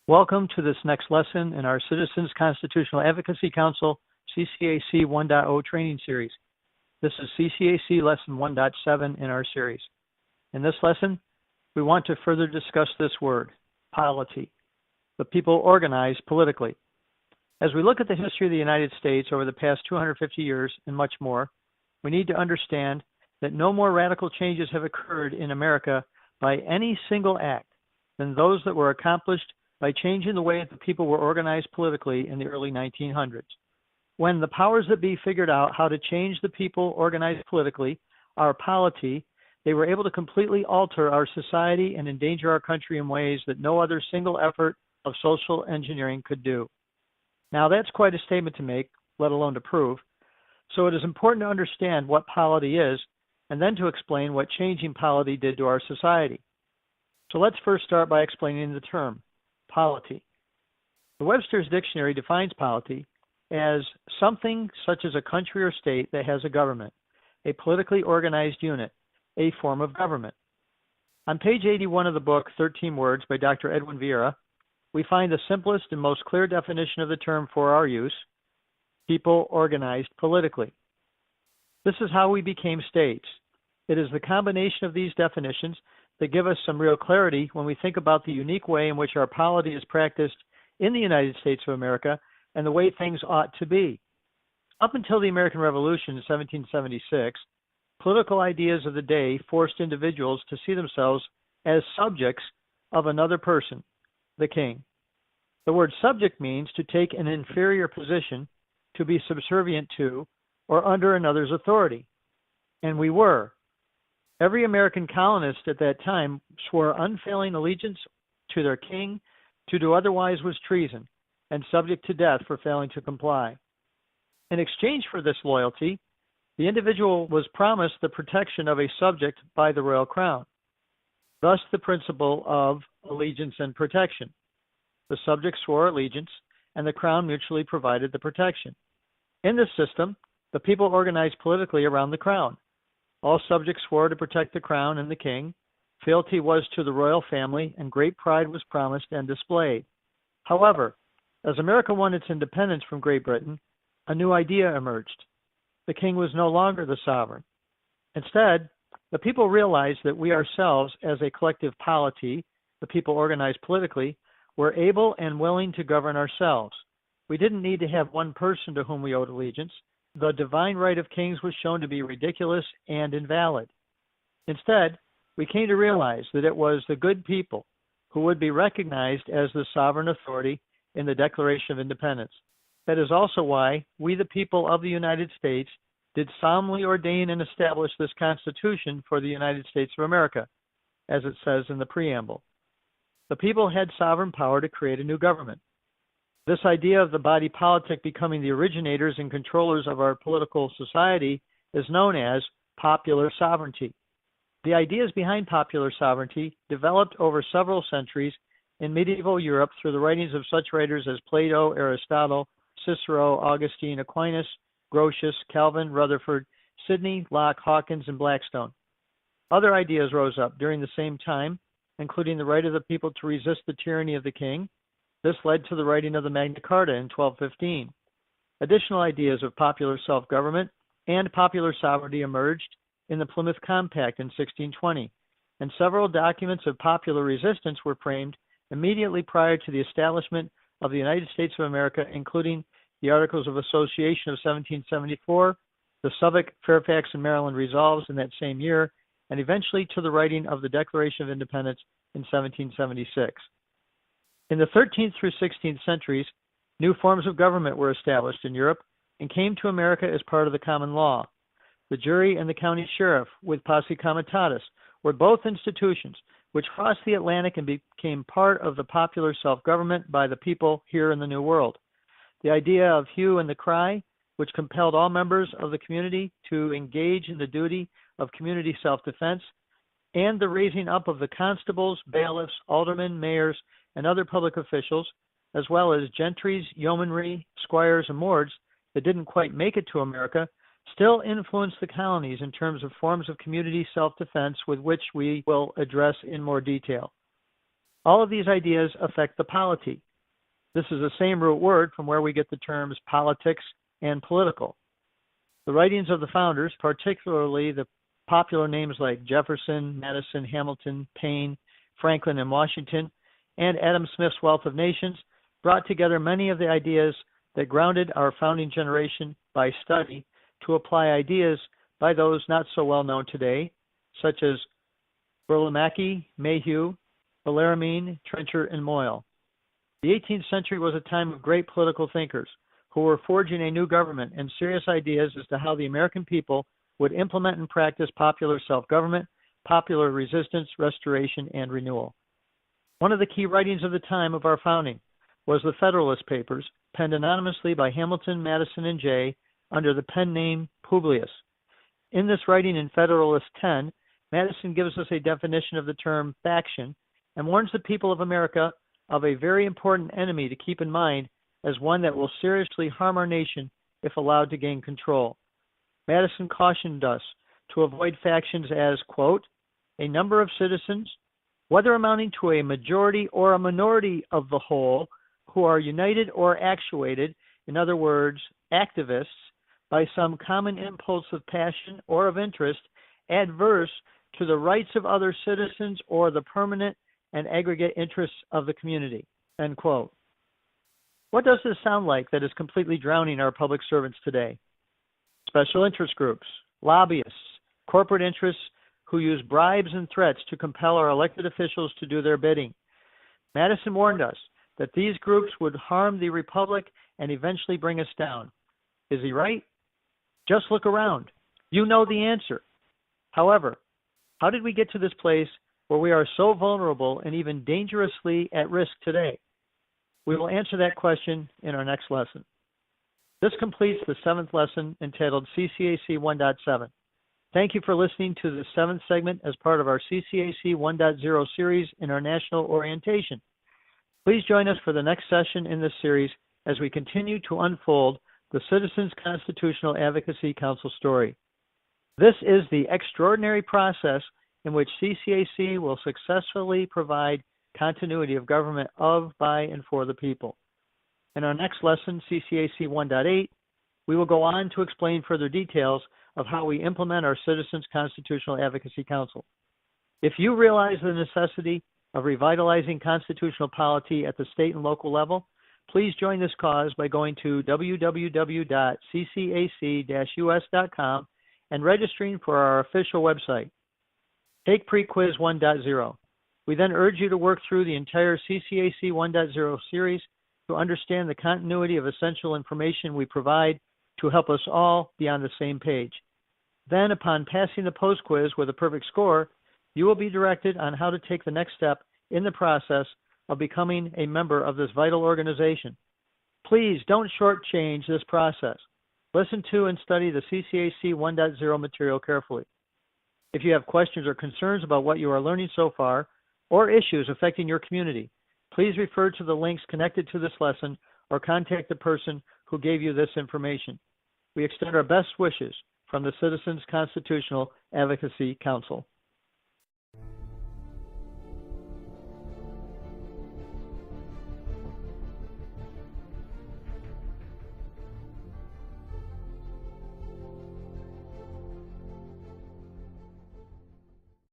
Welcome to this next lesson in our Citizens Constitutional Advocacy Council CCAC 1.0 training series. This is CCAC Lesson 1.7 in our series. In this lesson, we want to further discuss this word, polity, the people organized politically. As we look at the history of the United States over the past 250 years and much more, we need to understand that no more radical changes have occurred in America by any single act than those that were accomplished by changing the way that the people were organized politically in the early 1900s. When the powers that be figured out how to change the people organized politically, our polity, they were able to completely alter our society and endanger our country in ways that no other single effort of social engineering could do. Now, that's quite a statement to make, let alone to prove. So it is important to understand what polity is and then to explain what changing polity did to our society. So let's first start by explaining the term polity. The Webster's Dictionary defines polity as something such as a country or state that has a government, a politically organized unit, a form of government. On page 81 of the book, 13 Words by Dr. Edwin Vieira, we find the simplest and most clear definition of the term for our use, people organized politically. This is how we became states. It is the combination of these definitions that give us some real clarity when we think about the unique way in which our polity is practiced in the United States of America and the way things ought to be. Up until the American Revolution in 1776, political ideas of the day forced individuals to see themselves as subjects of another person, the king. The word subject means to take an inferior position, to be subservient to, or under another's authority. And we were. Every American colonist at that time swore unfailing allegiance to their king. To do otherwise was treason and subject to death for failing to comply. In exchange for this loyalty, the individual was promised the protection of a subject by the royal crown. Thus the principle of allegiance and protection. The subject swore allegiance, and the crown mutually provided the protection. In this system, the people organized politically around the crown. All subjects swore to protect the crown and the king. Fealty was to the royal family, and great pride was promised and displayed. However, as America won its independence from Great Britain, a new idea emerged. The king was no longer the sovereign. Instead, the people realized that we ourselves, as a collective polity, the people organized politically, were able and willing to govern ourselves. We didn't need to have one person to whom we owed allegiance. The divine right of kings was shown to be ridiculous and invalid. Instead, we came to realize that it was the good people who would be recognized as the sovereign authority in the Declaration of Independence. That is also why we, the people of the United States, did solemnly ordain and establish this Constitution for the United States of America, as it says in the preamble. The people had sovereign power to create a new government. This idea of the body politic becoming the originators and controllers of our political society is known as popular sovereignty. The ideas behind popular sovereignty developed over several centuries in medieval Europe through the writings of such writers as Plato, Aristotle, Cicero, Augustine, Aquinas, Grotius, Calvin, Rutherford, Sidney, Locke, Hawkins, and Blackstone. Other ideas rose up during the same time, including the right of the people to resist the tyranny of the king. This led to the writing of the Magna Carta in 1215. Additional ideas of popular self-government and popular sovereignty emerged in the Plymouth Compact in 1620, and several documents of popular resistance were framed immediately prior to the establishment of the United States of America, including the Articles of Association of 1774, the Suffolk, Fairfax, and Maryland Resolves in that same year, and eventually to the writing of the Declaration of Independence in 1776. In the 13th through 16th centuries, new forms of government were established in Europe and came to America as part of the common law. The jury and the county sheriff, with posse comitatus, were both institutions which crossed the Atlantic and became part of the popular self-government by the people here in the New World. The idea of hue and the cry, which compelled all members of the community to engage in the duty of community self-defense, and the raising up of the constables, bailiffs, aldermen, mayors, and other public officials, as well as gentries, yeomanry, squires, and lords that didn't quite make it to America, still influenced the colonies in terms of forms of community self-defense with which we will address in more detail. All of these ideas affect the polity. This is the same root word from where we get the terms politics and political. The writings of the founders, particularly the popular names like Jefferson, Madison, Hamilton, Paine, Franklin, and Washington, and Adam Smith's Wealth of Nations, brought together many of the ideas that grounded our founding generation by study to apply ideas by those not so well known today, such as Burlamachi, Mayhew, Bellarmine, Trencher, and Moyle. The 18th century was a time of great political thinkers who were forging a new government and serious ideas as to how the American people would implement and practice popular self-government, popular resistance, restoration, and renewal. One of the key writings of the time of our founding was the Federalist Papers, penned anonymously by Hamilton, Madison, and Jay under the pen name Publius. In this writing in Federalist 10, Madison gives us a definition of the term faction and warns the people of America of a very important enemy to keep in mind as one that will seriously harm our nation if allowed to gain control. Madison cautioned us to avoid factions as, quote, a number of citizens, whether amounting to a majority or a minority of the whole, who are united or actuated, in other words, activists, by some common impulse of passion or of interest, adverse to the rights of other citizens or the permanent and aggregate interests of the community, end quote. What does this sound like that is completely drowning our public servants today? Special interest groups, lobbyists, corporate interests who use bribes and threats to compel our elected officials to do their bidding. Madison warned us that these groups would harm the republic and eventually bring us down. Is he right? Just look around. You know the answer. However, how did we get to this place where we are so vulnerable and even dangerously at risk today? We will answer that question in our next lesson. This completes the 7th lesson entitled CCAC 1.7. Thank you for listening to the 7th segment as part of our CCAC 1.0 series in our national orientation. Please join us for the next session in this series as we continue to unfold the Citizens Constitutional Advocacy Council story. This is the extraordinary process in which CCAC will successfully provide continuity of government of, by, and for the people. In our next lesson, CCAC 1.8, we will go on to explain further details of how we implement our Citizens Constitutional Advocacy Council. If you realize the necessity of revitalizing constitutional polity at the state and local level, please join this cause by going to www.ccac-us.com and registering for our official website. Take Pre-Quiz 1.0. We then urge you to work through the entire CCAC 1.0 series to understand the continuity of essential information we provide to help us all be on the same page. Then, upon passing the post-quiz with a perfect score, you will be directed on how to take the next step in the process of becoming a member of this vital organization. Please don't shortchange this process. Listen to and study the CCAC 1.0 material carefully. If you have questions or concerns about what you are learning so far, or issues affecting your community, please refer to the links connected to this lesson or contact the person who gave you this information. We extend our best wishes from the Citizens Constitutional Advocacy Council.